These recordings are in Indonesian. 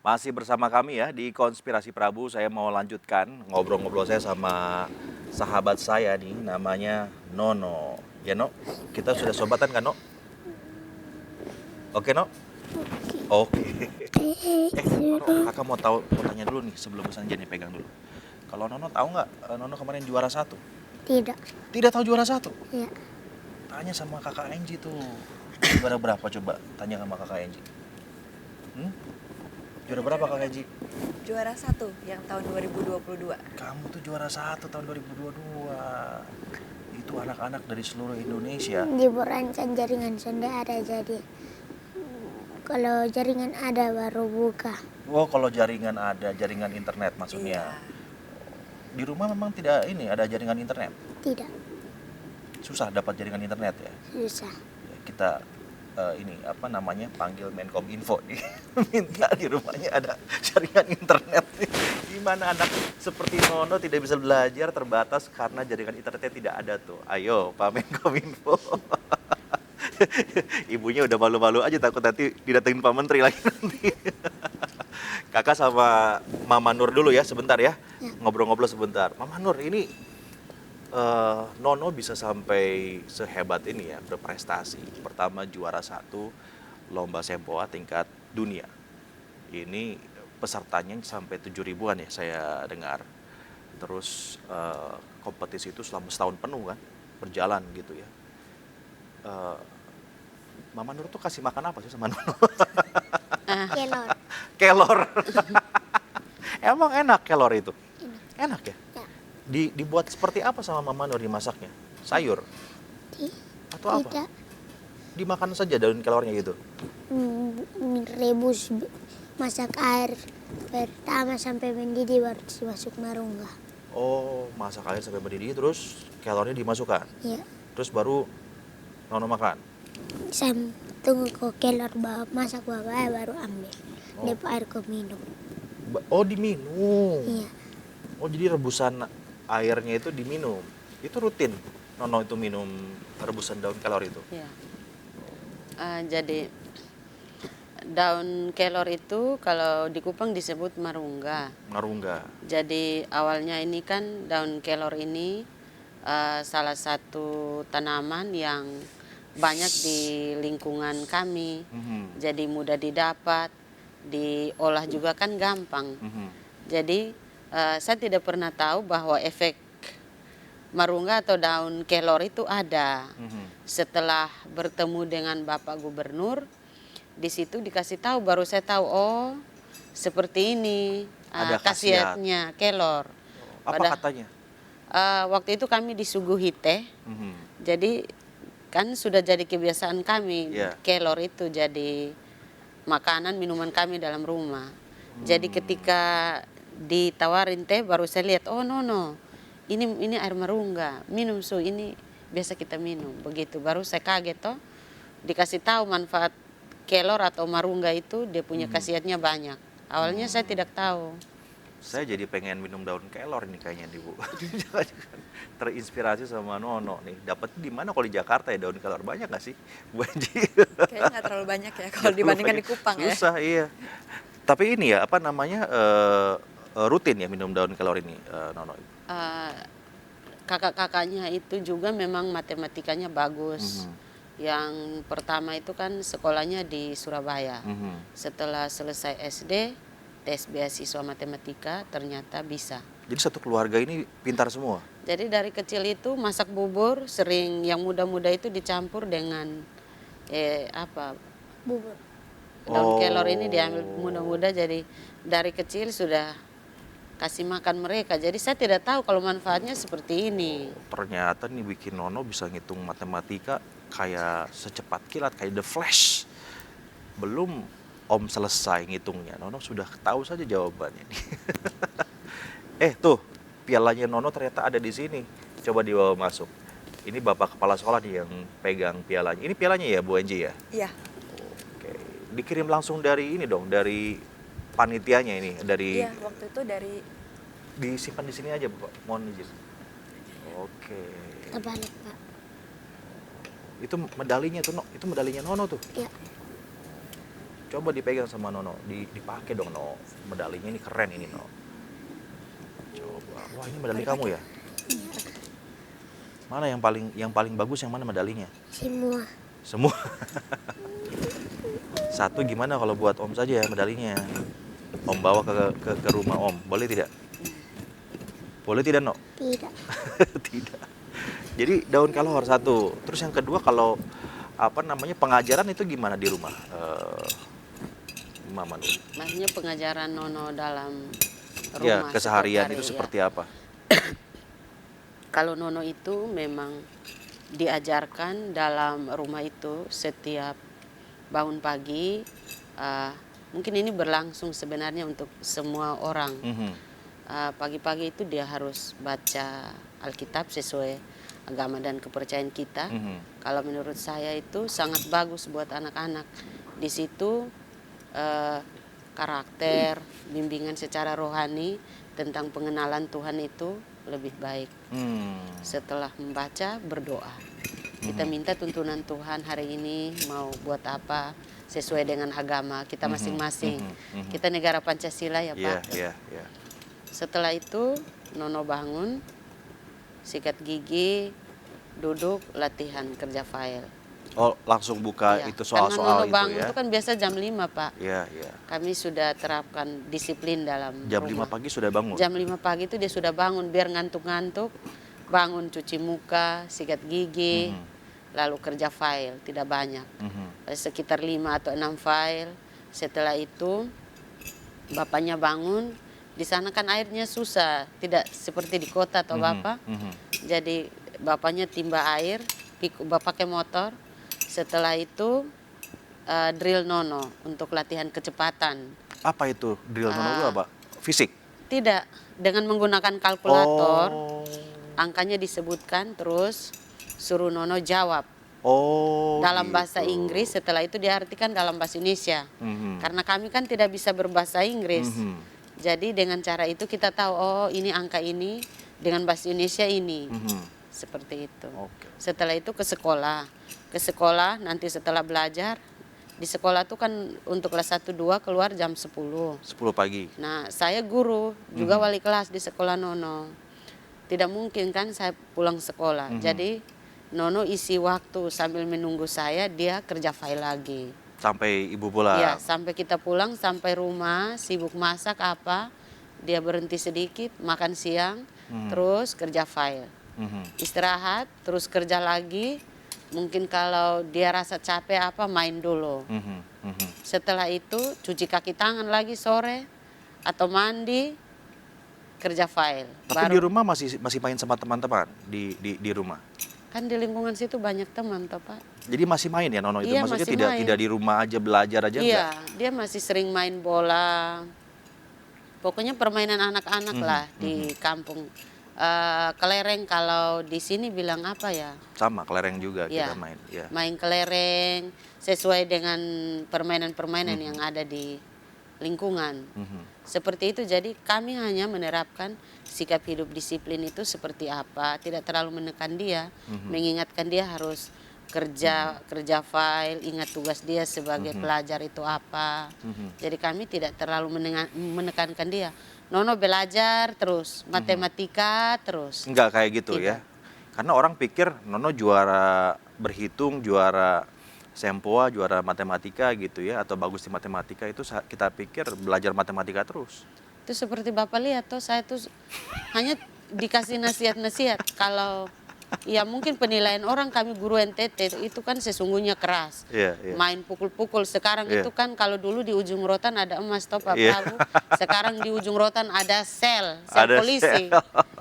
Masih bersama kami ya di Konspirasi Prabu. Saya mau lanjutkan ngobrol-ngobrol saya sama sahabat saya nih, namanya Nono. Ya No, kita sudah sobatan kan No? Oke No? Oke. Nono, kakak mau tanya dulu nih sebelum pesan nih, pegang dulu. Kalau Nono tahu nggak, Nono kemarin juara satu? Tidak. Tidak tahu juara satu? Ya. Tanya sama kakak Enji tuh. Juara berapa coba? Tanya sama kakak Enji. Juara berapa kakak Enji? Juara 1 yang tahun 2022. Kamu tuh juara 1 tahun 2022. Itu anak-anak dari seluruh Indonesia. Di Borancang jaringan sudah ada, jadi kalau jaringan ada baru buka. Oh, kalau jaringan ada, jaringan internet maksudnya. Iya. Di rumah memang tidak ada jaringan internet. Tidak. Susah dapat jaringan internet ya. Susah. Ya, kita panggil Menkominfo nih. Minta di rumahnya ada jaringan internet. Gimana anak seperti Nono tidak bisa belajar, terbatas karena jaringan internetnya tidak ada tuh. Ayo Pak Menkominfo. Ibunya udah malu-malu aja, takut nanti didatengin Pak Menteri lagi nanti. Kakak sama Mama Nur dulu ya sebentar ya. Ngobrol-ngobrol sebentar. Mama Nur, ini Nono bisa sampai sehebat ini ya, berprestasi. Pertama juara 1 lomba Sempoa tingkat dunia. Ini pesertanya sampai 7.000-an ya saya dengar. Terus kompetisi itu selama setahun penuh kan, berjalan gitu ya. Mama Nur tuh kasih makan apa sih sama Nono? Kelor. Kelor. Emang enak kelor itu? Enak ya? Ya. Dibuat seperti apa sama Mama Nur dimasaknya? Sayur? Atau apa? Tidak. Dimakan saja daun kelornya gitu? Rebus, masak air pertama sampai mendidih baru masuk marungga. Oh, masak air sampai mendidih terus kelornya dimasukkan? Ya. Terus baru Nono makan? Saya tunggu kok kelor masak bapak baru ambil. Oh. Lep air ke minum. Oh, diminum? Iya. Oh, jadi rebusan airnya itu diminum? Itu rutin Nono itu minum rebusan daun kelor itu? Ya. Jadi daun kelor itu kalau di Kupang disebut marungga. Marungga. Jadi awalnya ini kan daun kelor ini salah satu tanaman yang banyak di lingkungan kami. Jadi mudah didapat, diolah juga kan gampang. Jadi saya tidak pernah tahu bahwa efek marungga atau daun kelor itu ada. Setelah bertemu dengan Bapak Gubernur, di situ dikasih tahu, baru saya tahu, oh seperti ini Ada khasiatnya kelor. Apa katanya? Waktu itu kami disuguhi teh, jadi kan sudah jadi kebiasaan kami, kelor itu jadi makanan minuman kami dalam rumah. Jadi ketika ditawarin teh baru saya lihat, oh no, ini air marungga, minum su, ini biasa kita minum. Begitu baru saya kaget toh, dikasih tahu manfaat kelor atau marungga itu dia punya khasiatnya banyak. Awalnya saya tidak tahu. Saya jadi pengen minum daun kelor nih kayaknya nih Bu. Terinspirasi sama Nono nih. Dapatnya di mana kalau di Jakarta ya daun kelor, banyak nggak sih Bu Anji? Kayaknya nggak terlalu banyak ya kalau dibandingkan di Kupang ya. Susah iya. Tapi ini ya rutin ya minum daun kelor ini Nono? Kakak-kakaknya itu juga memang matematikanya bagus. Yang pertama itu kan sekolahnya di Surabaya. Setelah selesai SD, tes beasiswa matematika, ternyata bisa. Jadi satu keluarga ini pintar semua? Jadi dari kecil itu masak bubur, sering yang muda-muda itu dicampur dengan Bubur. daun kelor ini diambil muda-muda, jadi dari kecil sudah kasih makan mereka. Jadi saya tidak tahu kalau manfaatnya seperti ini. Ternyata nih bikin Nono bisa ngitung matematika kayak secepat kilat, kayak The Flash. Belum Om selesai ngitungnya, Nono sudah tahu saja jawabannya nih. Tuh, pialanya Nono ternyata ada di sini. Coba dibawa masuk. Ini Bapak Kepala Sekolah nih yang pegang pialanya. Ini pialanya ya Bu Anji ya? Iya. Oke. Dikirim langsung dari ini dong, dari panitianya ini, dari... Iya, waktu itu dari... Disimpan di sini aja Bapak, mohon izin. Oke. Kita balik, Pak. Itu medalinya tuh, itu medalinya Nono tuh? Iya. Coba dipegang sama Nono, dipakai dong No. Medalinya ini keren ini No. Coba. Wah, ini medali kamu ya? Mana yang paling bagus yang mana medalinya? Semua. Semua. Satu gimana kalau buat Om saja ya medalinya? Om bawa ke rumah Om. Boleh tidak? Boleh tidak, No? Tidak. Tidak. Jadi daun kelor satu. Terus yang kedua kalau pengajaran itu gimana di rumah? Mama Nur. Maksudnya pengajaran Nono dalam Ya, rumah keseharian setiap hari, itu ya. seperti apa? Kalau Nono itu memang diajarkan dalam rumah itu setiap bangun pagi, mungkin ini berlangsung sebenarnya untuk semua orang. Mhm. Pagi-pagi itu dia harus baca Alkitab sesuai agama dan kepercayaan kita. Mhm. Kalau menurut saya itu sangat bagus buat anak-anak. Di situ karakter, bimbingan secara rohani tentang pengenalan Tuhan itu lebih baik. Setelah membaca, berdoa. Kita minta tuntunan Tuhan hari ini mau buat apa sesuai dengan agama kita masing-masing. Kita negara Pancasila ya Pak. Iya, iya. Setelah itu Nono bangun, sikat gigi, duduk, latihan kerja file. Oh, langsung buka Iya. itu Karena soal-soal Nono itu bangun ya? itu kan biasa jam 5 Pak. Iya, iya. Kami sudah terapkan disiplin dalam Jam rumah. 5 pagi sudah bangun? Jam 5 pagi itu dia sudah bangun biar ngantuk-ngantuk, bangun cuci muka, sikat gigi, lalu kerja file, tidak banyak. Sekitar 5 atau 6 file. Setelah itu bapaknya bangun, di sana kan airnya susah, tidak seperti di kota atau Bapak. Jadi bapaknya timba air, bapak pakai motor. Setelah itu drill Nono untuk latihan kecepatan. Apa itu drill Nono itu apa? Fisik? Tidak, dengan menggunakan kalkulator, Oh. angkanya disebutkan, terus suruh Nono jawab. Oh, Dalam bahasa gitu. Inggris, setelah itu diartikan dalam bahasa Indonesia. Karena kami kan tidak bisa berbahasa Inggris. Jadi dengan cara itu kita tahu, oh ini angka ini, dengan bahasa Indonesia ini. Seperti itu. Oke. Setelah itu ke sekolah. Ke sekolah, nanti setelah belajar, di sekolah tuh kan untuk kelas 1, 2 keluar jam 10. 10 pagi. Nah, saya guru, juga wali kelas di sekolah Nono. Tidak mungkin kan saya pulang sekolah. Jadi Nono isi waktu sambil menunggu saya, dia kerja file lagi. Sampai ibu pulang. Ya, sampai kita pulang, sampai rumah, sibuk masak apa, dia berhenti sedikit, makan siang, terus kerja file. Istirahat, terus kerja lagi. Mungkin kalau dia rasa capek apa, main dulu. Setelah itu cuci kaki tangan lagi sore atau mandi, kerja file. Tapi di rumah masih main sama teman-teman di rumah. Kan di lingkungan situ banyak teman toh Pak. Jadi masih main ya Nono itu? Iya, Maksudnya masih tidak main. tidak di rumah aja belajar aja Iya, enggak? dia masih sering main bola. Pokoknya permainan anak-anak lah di kampung. Kelereng kalau di sini bilang apa ya? Sama kelereng juga Iya. kita main. Ya. Main kelereng sesuai dengan permainan-permainan yang ada di lingkungan. Seperti itu, jadi kami hanya menerapkan sikap hidup disiplin itu seperti apa, tidak terlalu menekan dia, mengingatkan dia harus kerja file, ingat tugas dia sebagai pelajar itu apa. Jadi kami tidak terlalu menekankan dia. Nono belajar terus, matematika terus. Enggak kayak gitu Tidak. ya. Karena orang pikir Nono juara berhitung, juara Sempoa, juara matematika gitu ya, atau bagus di matematika itu kita pikir belajar matematika terus. Itu seperti Bapak lihat tuh, saya tuh hanya dikasih nasihat-nasihat. Kalau ya mungkin penilaian orang kami guru NTT itu kan sesungguhnya keras. Iya, iya. Main pukul-pukul. Sekarang Iya. itu kan kalau dulu di ujung rotan ada emas toh Pak Iya. Prabu. Sekarang di ujung rotan ada sel Ada polisi. sel.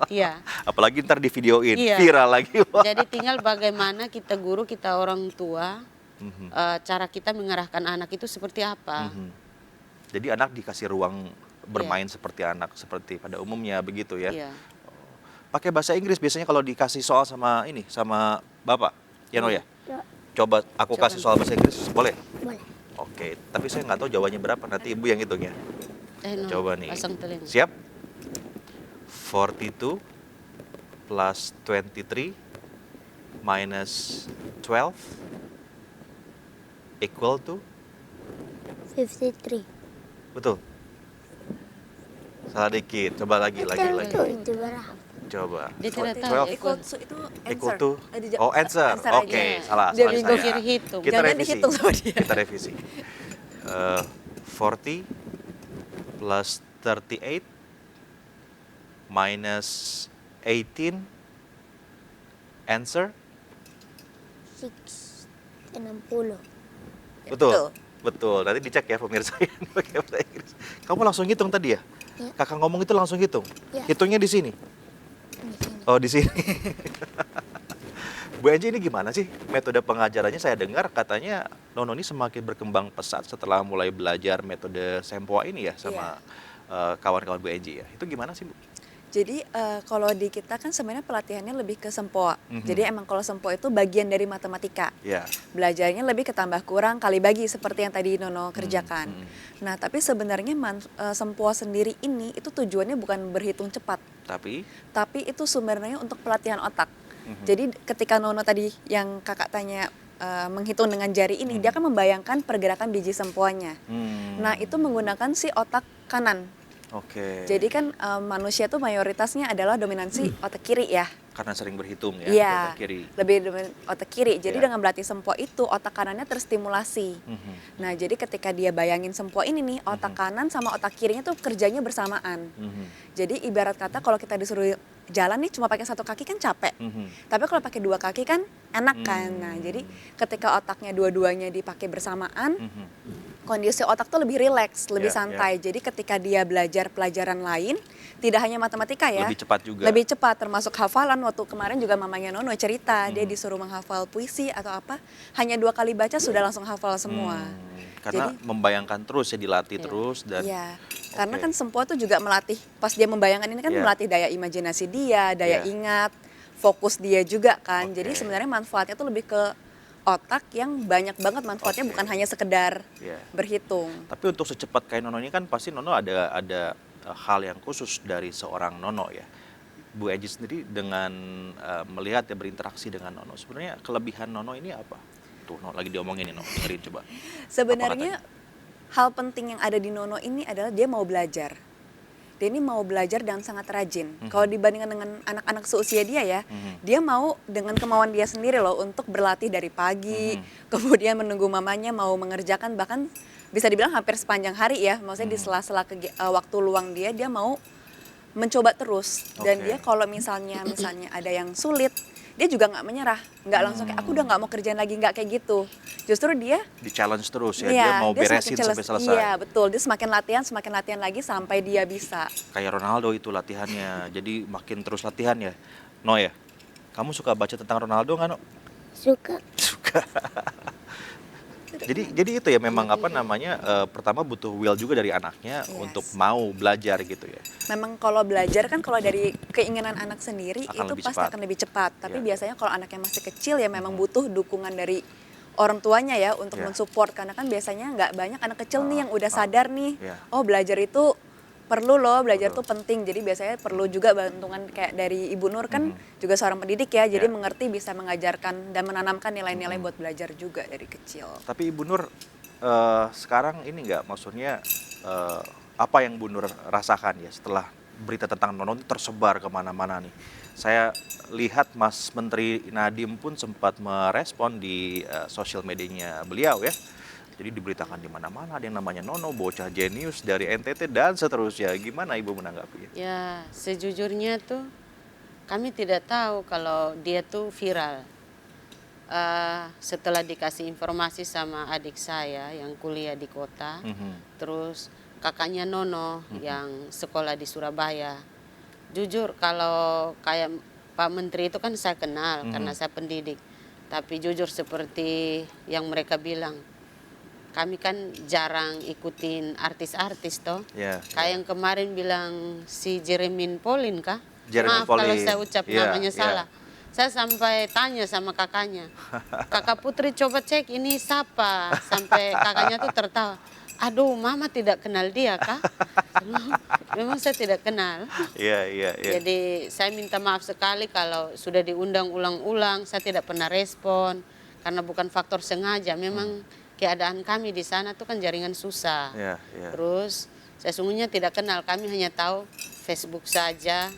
Iya. Apalagi ntar di videoin, Iya. viral lagi. Jadi tinggal bagaimana kita guru, kita orang tua, cara kita mengarahkan anak itu seperti apa. Jadi anak dikasih ruang bermain seperti anak seperti pada umumnya begitu ya. Iya. Pakai bahasa Inggris biasanya kalau dikasih soal sama Bapak. Ya No ya? Ya, Coba aku kasih soal bahasa Inggris, boleh? boleh. Oke, tapi saya nggak tahu jawabannya berapa, nanti Ibu yang hitung ya. No, Coba nih. pasang telinga. Siap? 42 plus 23 minus 12 equal to 53. Betul? Salah dikit. Coba lagi. Itu berapa? Coba. Dia tidak tahu. 12 Equal to itu equal answer. to answer. aja. Oke, Iya. salah Dia saya. bingung kiri hitung. Kita Jangan revisi. dihitung sama dia. Kita revisi. 40 plus 38 minus 18 answer 60. betul. Betul. Nanti dicek ya pemirsa yang pakai bahasa Inggris. Kamu langsung hitung tadi ya? Ya. Kakak ngomong itu langsung hitung. Ya. Hitungnya di sini. Di sini. Oh, di sini. Bu Enji, ini gimana sih metode pengajarannya? Saya dengar katanya Nono ini semakin berkembang pesat setelah mulai belajar metode Sempoa ini ya sama kawan-kawan Bu Enji ya. Itu gimana sih, Bu? Jadi kalau di kita kan sebenarnya pelatihannya lebih ke sempoa. Mhm. Jadi emang kalau sempoa itu bagian dari matematika. Ya. Belajarnya lebih ke tambah kurang kali bagi seperti yang tadi Nono kerjakan. Nah, tapi sebenarnya sempoa sendiri ini itu tujuannya bukan berhitung cepat, Tapi tapi itu sumbernya untuk pelatihan otak. Jadi ketika Nono tadi yang kakak tanya menghitung dengan jari ini, dia akan membayangkan pergerakan biji sempoanya. Nah, itu menggunakan si otak kanan. oke. Jadi kan manusia tuh mayoritasnya adalah dominansi otak kiri ya. Karena sering berhitung ya, Iya, di otak kiri. lebih dominan otak kiri. Jadi Iya. dengan berlatih sempoa itu otak kanannya terstimulasi. Mhm. Nah, jadi ketika dia bayangin sempoa ini nih, otak kanan sama otak kirinya tuh kerjanya bersamaan. Mhm. Jadi ibarat kata kalau kita disuruh jalan nih cuma pakai satu kaki kan capek. Mhm. Tapi kalau pakai dua kaki kan enak kan. Nah, jadi ketika otaknya dua-duanya dipakai bersamaan, Mhm. kondisi otak tuh lebih rileks, lebih Ya, santai. Jadi ketika dia belajar pelajaran lain, tidak hanya matematika ya. Lebih cepat juga. Lebih cepat, termasuk hafalan. Waktu kemarin juga mamanya Nono cerita, dia disuruh menghafal puisi atau apa, hanya 2 kali baca sudah langsung hafal semua. Karena Jadi- membayangkan terus ya, dilatih Iya. terus dan Iya, karena Oke. kan sempoa tuh juga melatih, pas dia membayangkan ini kan Iya. melatih daya imajinasi dia, daya Iya. ingat, fokus dia juga kan. Jadi Oke. sebenarnya manfaatnya tuh lebih ke otak yang banyak banget manfaatnya, Oke. bukan hanya sekedar Iya. berhitung. Tapi untuk secepat kayak Nono ini kan pasti Nono ada hal yang khusus dari seorang Nono ya. Bu Enji sendiri dengan melihat ya berinteraksi dengan Nono, sebenarnya kelebihan Nono ini apa? Tuh, Nono lagi diomongin nih, Nono. Dengerin coba. Sebenarnya hal penting yang ada di Nono ini adalah dia mau belajar. Dia ini mau belajar dan sangat rajin. Kalau dibandingkan dengan anak-anak seusia dia ya, dia mau dengan kemauan dia sendiri loh untuk berlatih dari pagi, kemudian menunggu mamanya mau mengerjakan, bahkan bisa dibilang hampir sepanjang hari ya. Maksudnya di sela-sela waktu luang dia mau mencoba terus. Dan Oke. dia kalau misalnya ada yang sulit, dia juga nggak menyerah, nggak langsung kayak aku udah nggak mau kerjain lagi, nggak kayak gitu. Justru dia Di-challenge terus ya, iya, dia mau dia beresin semakin sampai selesai. Iya betul, dia semakin latihan lagi sampai dia bisa. Kayak Ronaldo itu latihannya, jadi makin terus latihan ya. No ya, kamu suka baca tentang Ronaldo nggak, No? Suka. Suka. Jadi itu ya memang apa namanya, pertama butuh will juga dari anaknya Yes. untuk mau belajar gitu ya. Memang kalau belajar kan kalau dari keinginan anak sendiri Akan itu lebih pasti cepat. akan lebih cepat. Tapi Iya. biasanya kalau anak yang masih kecil ya memang butuh dukungan dari orang tuanya ya untuk Iya. mensupport, karena kan biasanya nggak banyak anak kecil nih yang udah sadar nih, Iya. oh belajar itu perlu loh, belajar Betul. tuh penting. Jadi biasanya perlu juga bantuan kayak dari Ibu Nur kan juga seorang pendidik ya, jadi Iya. mengerti, bisa mengajarkan dan menanamkan nilai-nilai buat belajar juga dari kecil. Tapi Ibu Nur sekarang ini nggak, maksudnya apa yang Bu Nur rasakan ya setelah berita tentang Nono ini tersebar kemana-mana nih. Saya lihat Mas Menteri Nadiem pun sempat merespon di sosial medianya beliau ya. Jadi diberitakan di mana-mana ada yang namanya Nono, bocah jenius dari NTT dan seterusnya. Gimana Ibu menanggapi? Ya, sejujurnya tuh kami tidak tahu kalau dia tuh viral. Setelah dikasih informasi sama adik saya yang kuliah di kota, terus kakaknya Nono yang sekolah di Surabaya. Jujur kalau kayak Pak Menteri itu kan saya kenal karena saya pendidik. Tapi jujur seperti yang mereka bilang, kami kan jarang ikutin artis-artis toh. Ya. Kayak yang kemarin bilang si Jeremy Pauline kah? Jeremy Maaf kalau Pauline. saya ucap Iya, namanya iya. salah. Saya sampai tanya sama kakaknya, kakak Putri coba cek ini siapa? Sampai kakaknya tuh tertawa. Aduh, mama tidak kenal dia kah? Memang saya tidak kenal. Iya, iya, iya. Jadi saya minta maaf sekali kalau sudah diundang ulang-ulang, saya tidak pernah respon. Karena bukan faktor sengaja, memang keadaan kami di sana tuh kan jaringan susah. Iya, iya. Terus sesungguhnya tidak kenal, kami hanya tahu Facebook saja.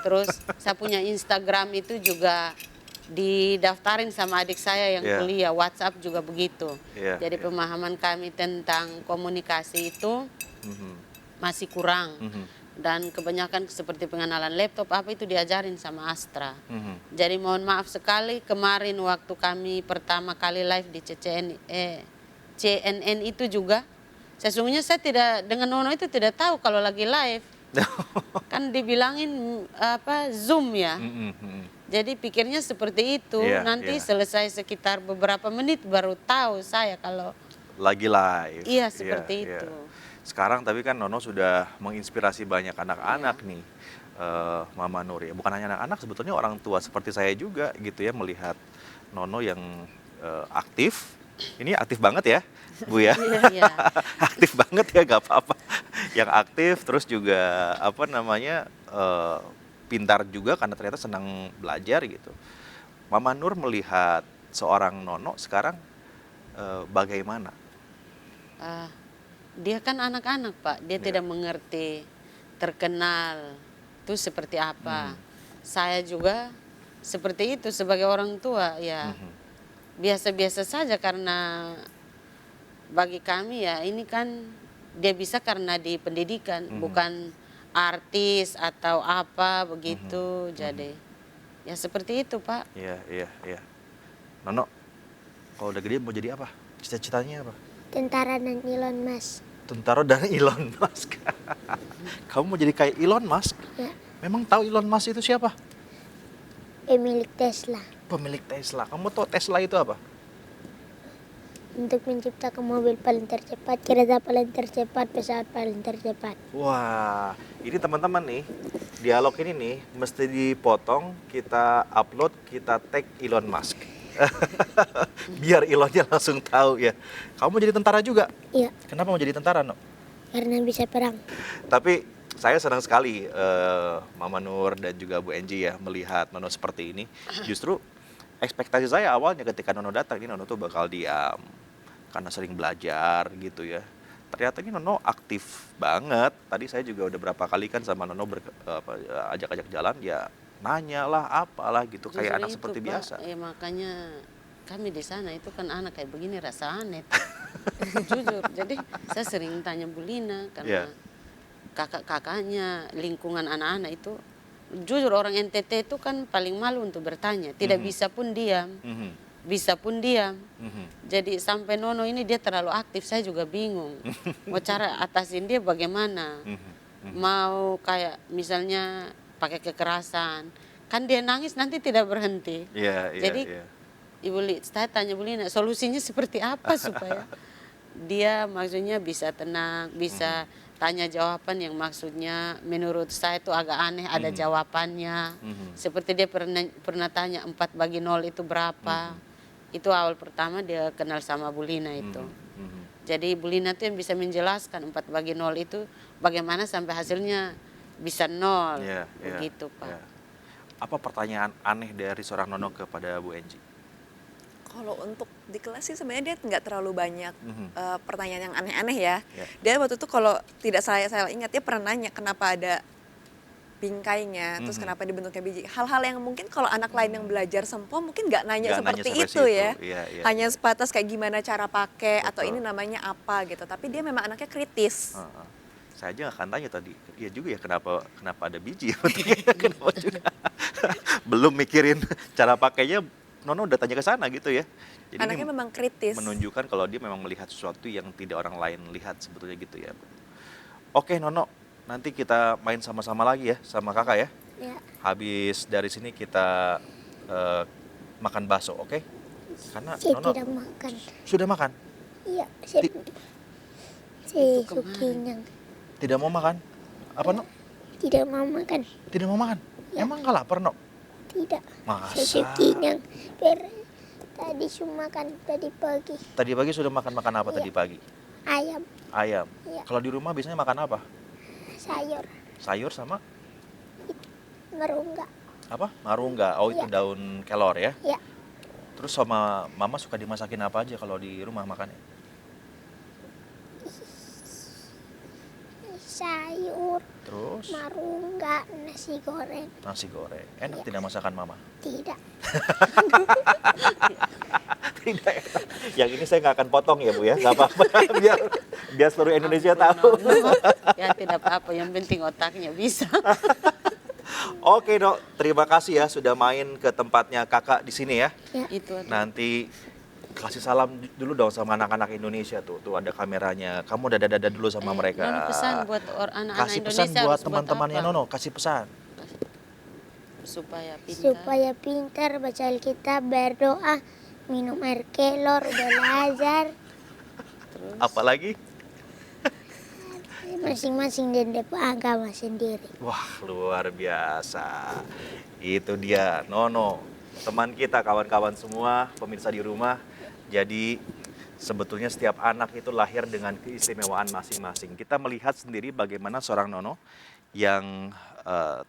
Terus saya punya Instagram itu juga didaftarin sama adik saya yang Iya. kuliah, WhatsApp juga begitu. Iya, Jadi iya. pemahaman kami tentang komunikasi itu Mhm, masih kurang. mhm, Dan kebanyakan seperti pengenalan laptop apa itu diajarin sama Astra. mhm. Jadi mohon maaf sekali kemarin waktu kami pertama kali live di CNN itu juga sesungguhnya saya tidak dengan Nono itu tidak tahu kalau lagi live. Kan dibilangin apa Zoom ya. Mhm, mhm. Jadi pikirnya seperti itu. Iya, Nanti iya. selesai sekitar beberapa menit baru tahu saya kalau Lagi live. iya seperti iya. itu. Sekarang tapi kan Nono sudah menginspirasi banyak anak-anak nih, Mama Nur ya. Bukan hanya anak-anak, sebetulnya orang tua seperti saya juga gitu ya melihat Nono yang aktif. Ini aktif banget ya, Bu ya. Iya, iya. Aktif banget ya, gak apa-apa. Yang aktif terus juga apa namanya pintar juga karena ternyata senang belajar gitu. Mama Nur melihat seorang Nono sekarang bagaimana? Ah, dia kan anak-anak Pak, dia Iya. tidak mengerti terkenal itu seperti apa. Saya juga seperti itu sebagai orang tua ya Mhm. biasa-biasa saja karena bagi kami ya ini kan dia bisa karena di pendidikan bukan artis atau apa begitu. Jadi ya seperti itu Pak. Iya, iya, iya. Nono, kalau udah gede mau jadi apa? Cita-citanya apa? Tentara dan Elon Musk. Tentara dan Elon Musk. Kamu mau jadi kayak Elon Musk? Ya, Memang tahu Elon Musk itu siapa? pemilik Tesla. Pemilik Tesla. Kamu tahu Tesla itu apa? Untuk menciptakan mobil paling tercepat, kereta paling tercepat, pesawat paling tercepat. Wah, ini teman-teman nih, dialog ini nih mesti dipotong, kita upload, kita tag Elon Musk. Biar Elonnya langsung tahu ya. Kamu mau jadi tentara juga? Iya, Kenapa mau jadi tentara, No? karena bisa perang. Tapi saya senang sekali Mama Nur dan juga Bu Enji ya melihat Nono seperti ini. Justru ekspektasi saya awalnya ketika Nono datang ini Nono tuh bakal diam karena sering belajar gitu ya. Ternyata ini Nono aktif banget. Tadi saya juga udah berapa kali kan sama Nono ajak-ajak jalan ya nanya lah apalah gitu kayak Justru anak itu, seperti Pak. biasa. Makanya kami di sana itu kan anak kayak begini rasa aneh. Jujur. Jadi saya sering tanya Bu Lina karena Iya. kakak-kakaknya lingkungan anak-anak itu jujur orang NTT itu kan paling malu untuk bertanya. Tidak bisa pun diam. Mhm, Bisa pun diam. mhm. Jadi sampai Nono ini dia terlalu aktif, saya juga bingung. Mau cara atasin dia bagaimana? Mhm. Mau kayak misalnya pakai kekerasan, kan dia nangis nanti tidak berhenti. Iya, iya, Jadi iya. saya tanya Bu Lina, solusinya seperti apa supaya dia maksudnya bisa tenang, bisa tanya jawaban yang maksudnya menurut saya itu agak aneh ada jawabannya. Mhm. Seperti dia pernah tanya 4/0 itu berapa. Itu awal pertama dia kenal sama Bu Lina itu. Mhm. Jadi Bu Lina tuh yang bisa menjelaskan 4/0 itu bagaimana sampai hasilnya bisa 0. Iya, iya, Begitu Pak. iya. Apa pertanyaan aneh dari seorang Nono kepada Bu Enji? Kalau untuk di kelas sih sebenarnya dia nggak terlalu banyak Mhm. pertanyaan yang aneh-aneh ya. Ya. Dia waktu itu kalau tidak saya ingat dia pernah nanya kenapa ada bingkainya, terus kenapa dibentuknya biji. Hal-hal yang mungkin kalau anak lain yang belajar sempo mungkin nggak nanya Nggak nanya seperti sampai itu situ. ya. Iya, iya, Hanya iya. sebatas kayak gimana cara pakai atau Betul. ini namanya apa gitu. Tapi dia memang anaknya kritis. Heeh. Saya aja nggak akan tanya tadi. Iya juga ya kenapa ada biji ya? Kenapa juga? Belum mikirin cara pakainya, Nono udah tanya ke sana gitu ya. Jadi Anaknya ini memang kritis. menunjukkan kalau dia memang melihat sesuatu yang tidak orang lain lihat sebetulnya gitu ya. Oke Nono, nanti kita main sama-sama lagi ya sama kakak ya. Ya, Habis dari sini kita makan bakso, oke? Karena saya Nono tidak makan. sudah makan, Iya, saya Itu sudah kemana? kenyang. tidak mau makan. Apa No? Tidak mau makan. Tidak mau makan? Ya. Emang nggak lapar No? Tidak. Masa? Saya sudah kenyang. Tadi cuma makan tadi pagi Tadi pagi sudah makan apa Iya. tadi pagi? ayam, Ayam. Iya. Kalau di rumah biasanya makan apa? sayur, Sayur sama merungga. apa? Marungga. Oh itu Iya. daun kelor ya. Ya, Terus sama mama suka dimasakin apa aja kalau di rumah makannya? sayur, Terus marungga, nasi goreng. nasi goreng. Enak tidak masakan mama? Tidak. Tidak enak. Yang ini saya nggak akan potong ya Bu ya, nggak apa-apa. biar biar seluruh Indonesia tahu. Nono. Ya tidak apa-apa, yang penting otaknya bisa. Oke Dok, terima kasih ya sudah main ke tempatnya kakak di sini ya. Itu ada. Nanti kasih salam dulu dong sama anak-anak Indonesia tuh. Tuh ada kameranya. Kamu dada-dada dulu sama mereka. Nono pesan buat anak-anak Kasih Indonesia pesan buat harus teman-temannya apa? Nono, kasih pesan. Supaya pintar. Supaya pintar, baca Alkitab, berdoa, minum air kelor, belajar. Apalagi? Masing-masing dan agama sendiri. Wah, luar biasa. Itu dia Nono, teman kita, kawan-kawan semua, pemirsa di rumah. Jadi sebetulnya setiap anak itu lahir dengan keistimewaan masing-masing. Kita melihat sendiri bagaimana seorang Nono yang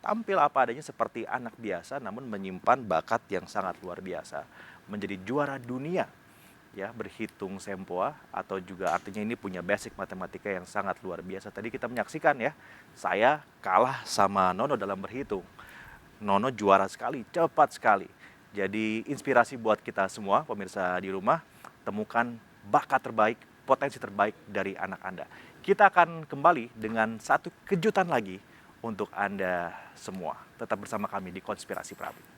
tampil apa adanya seperti anak biasa namun menyimpan bakat yang sangat luar biasa. Menjadi juara dunia ya, berhitung sempoa atau juga artinya ini punya basic matematika yang sangat luar biasa. Tadi kita menyaksikan ya, saya kalah sama Nono dalam berhitung. Nono juara sekali, cepat sekali. Jadi inspirasi buat kita semua pemirsa di rumah, temukan bakat terbaik, potensi terbaik dari anak Anda. Kita akan kembali dengan satu kejutan lagi untuk Anda semua. Tetap bersama kami di Konspirasi Prabu.